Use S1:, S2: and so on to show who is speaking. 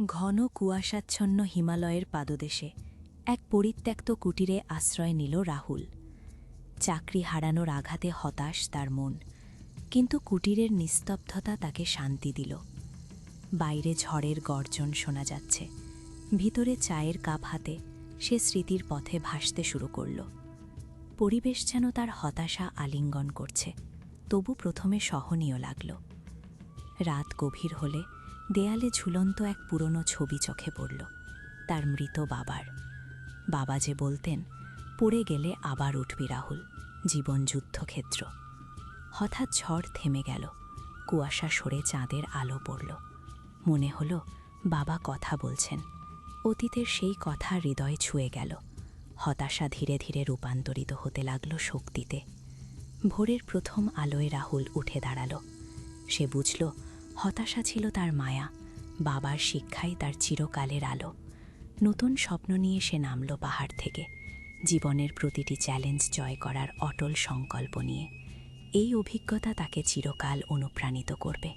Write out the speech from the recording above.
S1: ঘন কুয়াশাচ্ছন্ন হিমালয়ের পাদদেশে এক পরিত্যক্ত কুটিরে আশ্রয় নিল রাহুল। চাকরি হারানোর আঘাতে হতাশ তার মন, কিন্তু কুটিরের নিস্তব্ধতা তাকে শান্তি দিল। বাইরে ঝড়ের গর্জন শোনা যাচ্ছে, ভিতরে চায়ের কাপ হাতে সে স্মৃতির পথে ভাসতে শুরু করল। পরিবেশ যেন তার হতাশা আলিঙ্গন করছে, তবু প্রথমে সহনীয় লাগল। রাত গভীর হলে দেয়ালে ঝুলন্ত এক পুরনো ছবি চোখে পড়ল, তার মৃত বাবার। বাবা যে বলতেন, পড়ে গেলে আবার উঠবি রাহুল, জীবন যুদ্ধক্ষেত্র। হঠাৎ ঝড় থেমে গেল, কুয়াশা সরে চাঁদের আলো পড়ল। মনে হলো বাবা কথা বলছেন, অতীতের সেই কথা হৃদয় ছুঁয়ে গেল। হতাশা ধীরে ধীরে রূপান্তরিত হতে লাগল শক্তিতে। ভোরের প্রথম আলোয় রাহুল উঠে দাঁড়াল। সে বুঝল হতাশা ছিল তার মায়া, বাবার শিক্ষাই তার চিরকালের আলো। নতুন স্বপ্ন নিয়ে সে নামল পাহাড় থেকে, জীবনের প্রতিটি চ্যালেঞ্জ জয় করার অটল সংকল্প নিয়ে। এই অভিজ্ঞতা তাকে চিরকাল অনুপ্রাণিত করবে।